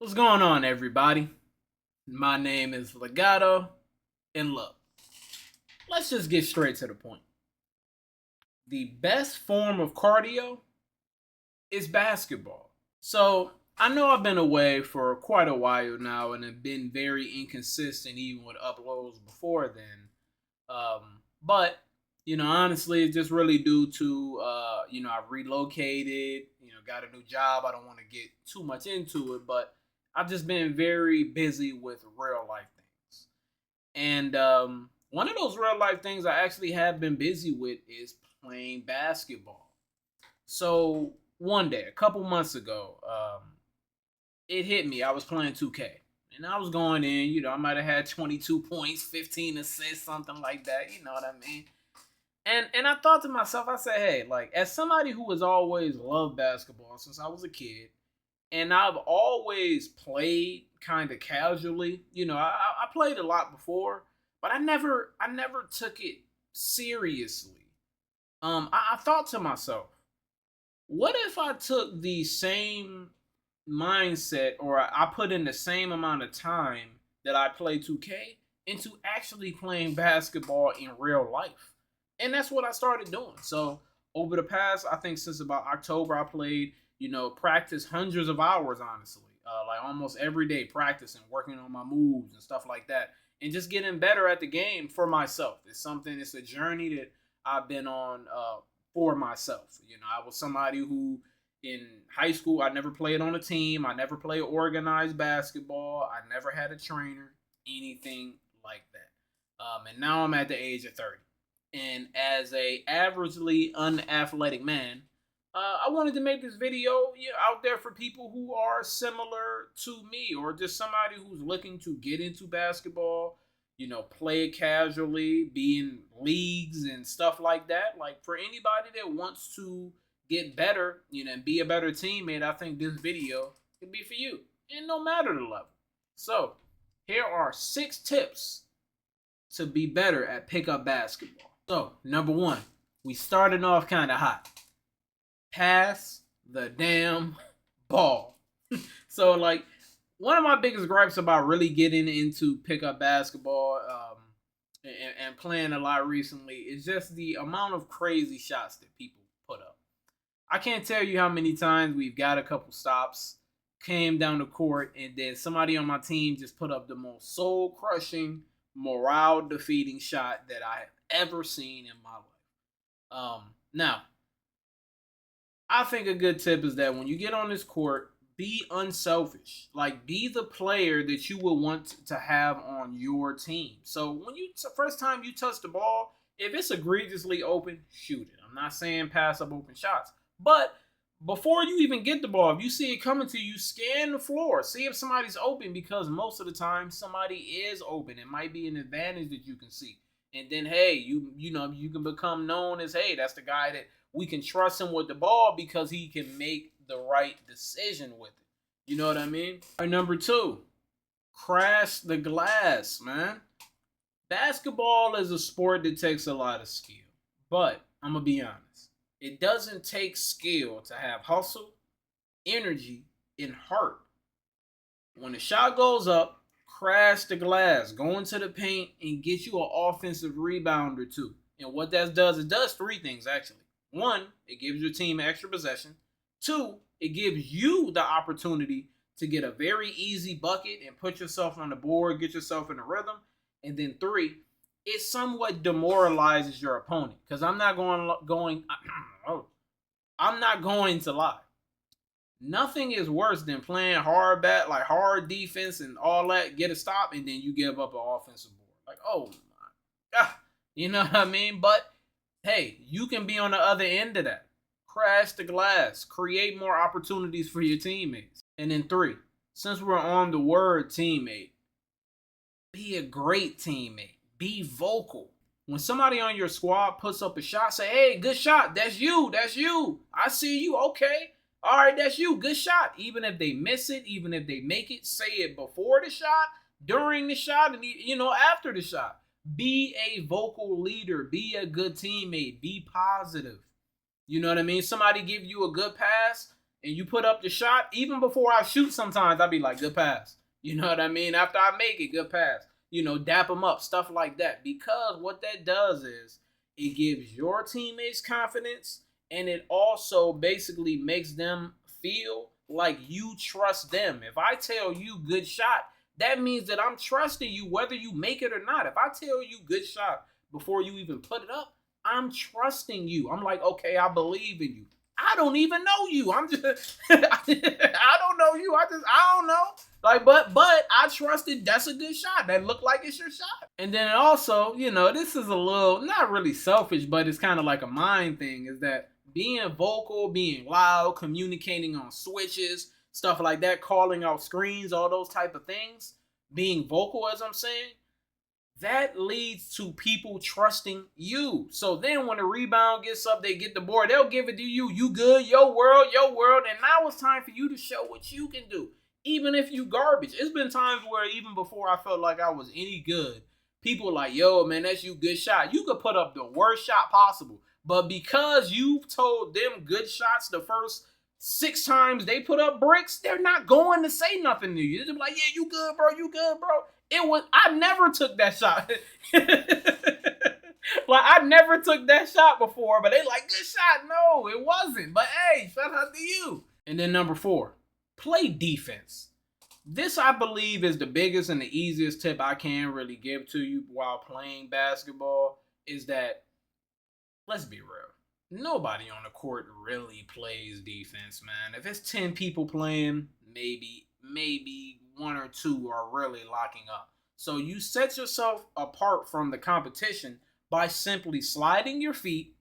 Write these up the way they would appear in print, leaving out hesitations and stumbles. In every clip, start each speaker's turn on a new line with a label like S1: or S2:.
S1: What's going on, everybody? My name is Legato, and look, let's just get straight to the point. The best form of cardio is basketball. So, I know I've been away for quite a while now and have been very inconsistent even with uploads before then. But, honestly, it's just really due to, I've relocated, got a new job. I don't want to get too much into it, but I've just been very busy with real life things. And one of those real life things I actually have been busy with is playing basketball. So one day, a couple months ago, it hit me. I was playing 2K. And I was going in, I might have had 22 points, 15 assists, something like that. You know what I mean? And I thought to myself, I said, hey, like as somebody who has always loved basketball since I was a kid, and I've always played kind of casually. I played a lot before, but I never took it seriously. I thought to myself, what if I took the same mindset, or I put in the same amount of time that I play 2K into actually playing basketball in real life? And that's what I started doing. So over the past, I think since about October, I played, practice hundreds of hours, honestly. Like almost every day practicing, working on my moves and stuff like that. And just getting better at the game for myself. It's a journey that I've been on for myself. I was somebody who in high school, I never played on a team. I never played organized basketball. I never had a trainer, anything like that. And now I'm at the age of 30. And as a averagely unathletic man, I wanted to make this video out there for people who are similar to me, or just somebody who's looking to get into basketball, play it casually, be in leagues and stuff like that. Like for anybody that wants to get better, and be a better teammate, I think this video could be for you. And no matter the level. So, here are 6 tips to be better at pickup basketball. So, number one, we started off kind of hot. Pass the damn ball. So, like, one of my biggest gripes about really getting into pickup basketball and playing a lot recently is just the amount of crazy shots that people put up. I can't tell you how many times we've got a couple stops, came down the court, and then somebody on my team just put up the most soul crushing, morale defeating shot that I have ever seen in my life. Now, I think a good tip is that when you get on this court, be unselfish. Like, be the player that you will want to have on your team. So when it's the first time you touch the ball, if it's egregiously open, shoot it. I'm not saying pass up open shots, but before you even get the ball, if you see it coming to you, scan the floor, see if somebody's open, because most of the time somebody is open. It might be an advantage that you can see. And then hey, you can become known as, hey, that's the guy that we can trust him with the ball because he can make the right decision with it. You know what I mean? All right, number two, crash the glass, man. Basketball is a sport that takes a lot of skill, but I'm gonna be honest. It doesn't take skill to have hustle, energy, and heart. When the shot goes up, crash the glass, go into the paint, and get you an offensive rebound or two. And what that does, it does 3 things actually. One, it gives your team extra possession. Two, it gives you the opportunity to get a very easy bucket and put yourself on the board, get yourself in a rhythm. And then three, it somewhat demoralizes your opponent. Because I'm not going I'm not going to lie. Nothing is worse than playing hard defense and all that, get a stop, and then you give up an offensive board. Like, oh my God. You know what I mean? But hey, you can be on the other end of that. Crash the glass, create more opportunities for your teammates. And then three, since we're on the word teammate, be a great teammate. Be vocal. When somebody on your squad puts up a shot, say, hey, good shot. That's you. That's you. I see you. Okay. All right, that's you. Good shot. Even if they miss it, even if they make it, say it before the shot, during the shot, and after the shot. Be a vocal leader. Be a good teammate. Be positive. You know what I mean? Somebody give you a good pass. and you put up the shot, even before I shoot, sometimes I'd be like, good pass. You know what I mean? After I make it, good pass. You know, dap them up, stuff like that. Because what that does is it gives your teammates confidence, and it also basically makes them feel like you trust them. If I tell you good shot, that means that I'm trusting you whether you make it or not. If I tell you good shot before you even put it up, I'm trusting you. I'm like, okay, I believe in you. I don't even know you. I'm just I don't know you. I don't know. Like, but I trusted that's a good shot. That looked like it's your shot. And then also, you know, this is a little not really selfish, but it's kind of like a mind thing, is that being vocal, being loud, communicating on switches, stuff like that, calling out screens, all those type of things, being vocal, as I'm saying, that leads to people trusting you. So then when the rebound gets up, they get the board, they'll give it to you. You good, your world. And now it's time for you to show what you can do. Even if you garbage. It's been times where even before I felt like I was any good, people were like, yo, man, that's you, good shot. You could put up the worst shot possible. But because you told them good shots the first 6 times they put up bricks, they're not going to say nothing to you. They're just like, yeah, you good, bro. I never took that shot. Like, I never took that shot before, but they like, good shot. No, it wasn't. But hey, shout out to you. And then number 4, play defense. This, I believe, is the biggest and the easiest tip I can really give to you while playing basketball, is that, let's be real, nobody on the court really plays defense, man. If it's 10 people playing, maybe 1 or 2 are really locking up. So you set yourself apart from the competition by simply sliding your feet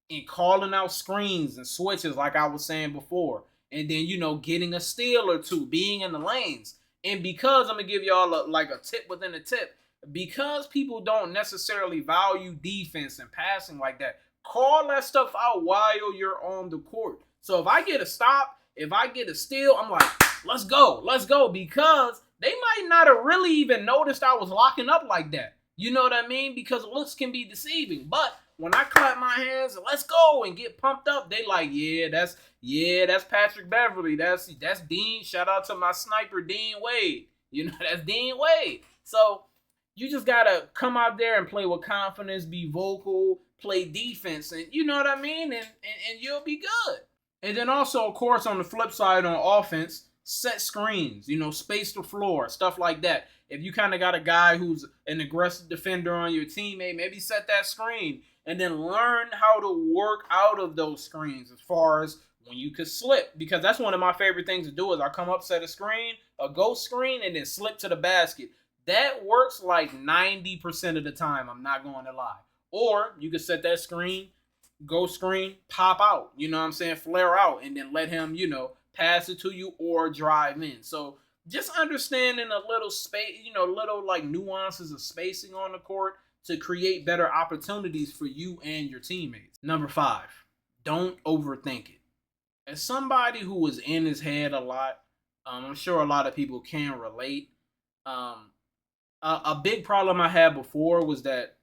S1: and calling out screens and switches like I was saying before. And then, you know, getting a steal or 2, being in the lanes. And because, I'm going to give y'all a tip within a tip, because people don't necessarily value defense and passing like that, call that stuff out while you're on the court. So if I get a stop, if I get a steal, I'm like, let's go, because they might not have really even noticed I was locking up like that. You know what I mean? Because looks can be deceiving. But when I clap my hands and let's go and get pumped up, they like, that's Patrick Beverly. That's Dean. Shout out to my sniper, Dean Wade. You know, that's Dean Wade. So you just gotta come out there and play with confidence, be vocal, play defense, and you know what I mean? And you'll be good. And then also, of course, on the flip side, on offense, set screens, you know, space the floor, stuff like that. If you kind of got a guy who's an aggressive defender on your teammate, maybe set that screen and then learn how to work out of those screens as far as when you could slip. Because that's one of my favorite things to do is I come up, set a screen, a ghost screen, and then slip to the basket. That works like 90% of the time, I'm not going to lie. Or you could set that screen, ghost screen, pop out, you know what I'm saying, flare out, and then let him, you know, pass it to you or drive in. So just understanding a little space, you know, little like nuances of spacing on the court to create better opportunities for you and your teammates. Number 5, don't overthink it. As somebody who was in his head a lot, I'm sure a lot of people can relate. A big problem I had before was that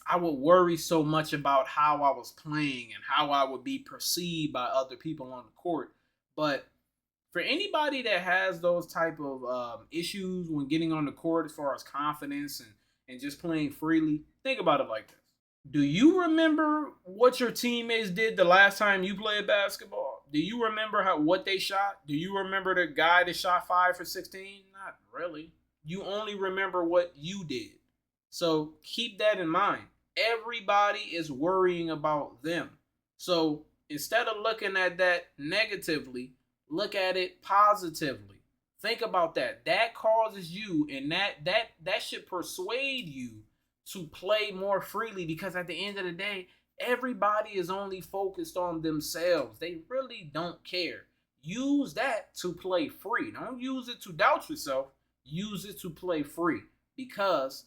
S1: I would worry so much about how I was playing and how I would be perceived by other people on the court. But for anybody that has those type of issues when getting on the court as far as confidence and just playing freely, think about it like this. Do you remember what your teammates did the last time you played basketball? Do you remember what they shot? Do you remember the guy that shot 5 for 16? Not really. You only remember what you did. So keep that in mind. Everybody is worrying about them. So instead of looking at that negatively, look at it positively. Think about that. That causes you, and that should persuade you to play more freely, because at the end of the day, everybody is only focused on themselves. They really don't care. Use that to play free. Don't use it to doubt yourself. Use it to play free, because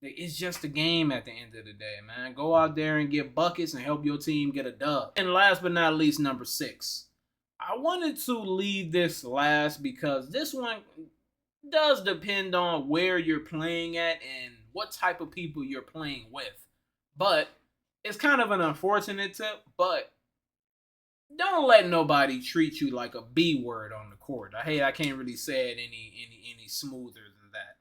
S1: it's just a game at the end of the day, man. Go out there and get buckets and help your team get a dub. And last but not least, number 6. I wanted to leave this last because this one does depend on where you're playing at and what type of people you're playing with. But it's kind of an unfortunate tip, but don't let nobody treat you like a B word on the court. I can't really say it any smoother than that.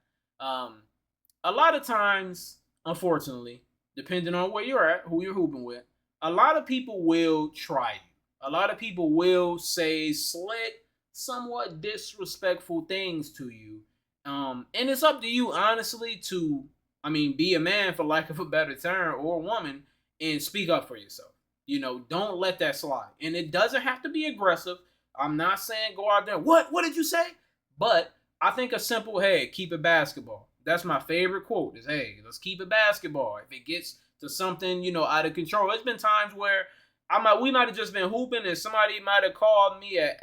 S1: A lot of times, unfortunately, depending on where you're at, who you're hooping with, a lot of people will try you. A lot of people will say slick, somewhat disrespectful things to you. And it's up to you, honestly, to, I mean, be a man, for lack of a better term, or a woman, and speak up for yourself. Don't let that slide. And it doesn't have to be aggressive. I'm not saying go out there, what did you say? But I think a simple, hey, keep it basketball. That's my favorite quote is, hey, let's keep it basketball. If it gets to something, out of control. There's been times where we might have just been hooping and somebody might have called me a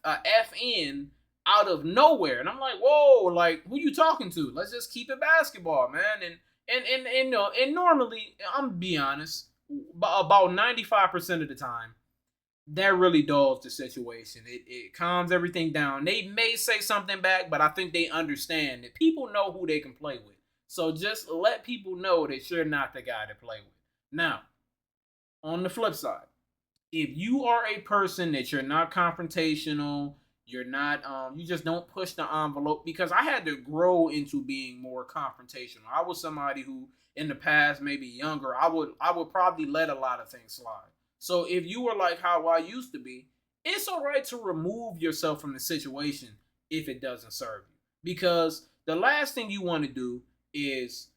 S1: FN out of nowhere. And I'm like, whoa, like, who you talking to? Let's just keep it basketball, man. And normally, I'm gonna be honest, about 95% of the time, that really dulls the situation. It calms everything down. They may say something back, but I think they understand that people know who they can play with. So just let people know that you're not the guy to play with. Now, on the flip side, if you are a person that you're not confrontational, you're not you just don't push the envelope, because I had to grow into being more confrontational. I was somebody who in the past, maybe younger, I would probably let a lot of things slide. So if you were like how I used to be, it's all right to remove yourself from the situation if it doesn't serve you. Because the last thing you want to do is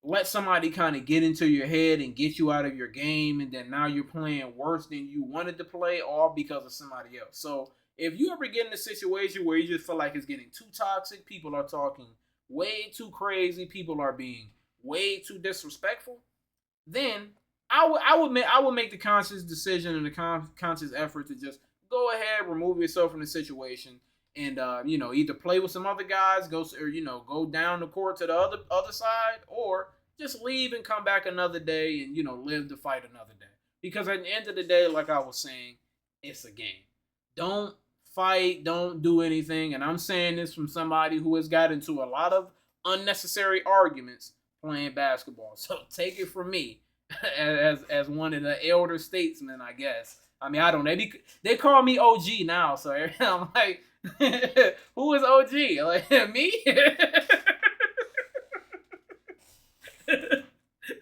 S1: let somebody kind of get into your head and get you out of your game, and then now you're playing worse than you wanted to play, all because of somebody else. So if you ever get in a situation where you just feel like it's getting too toxic, people are talking way too crazy, people are being way too disrespectful, then I would make the conscious decision and the conscious effort to just go ahead, remove yourself from the situation, and either play with some other guys, go down the court to the other side, or just leave and come back another day and live to fight another day. Because at the end of the day, like I was saying, it's a game. Don't fight, don't do anything, and I'm saying this from somebody who has got into a lot of unnecessary arguments playing basketball. So take it from me, as one of the elder statesmen, I guess. I mean, I don't know. They call me OG now, so I'm like, who is OG? Like me?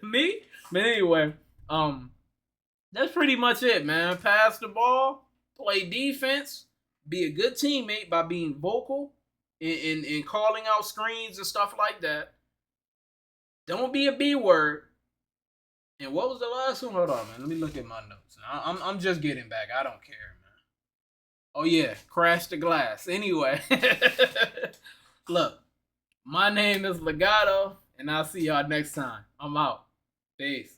S1: Me? But anyway, that's pretty much it, man. Pass the ball, play defense, be a good teammate by being vocal and calling out screens and stuff like that. Don't be a B word. And what was the last one? Hold on, man. Let me look at my notes. I'm just getting back. I don't care, man. Oh yeah, crash the glass. Anyway, look, my name is Legato, and I'll see y'all next time. I'm out. Peace.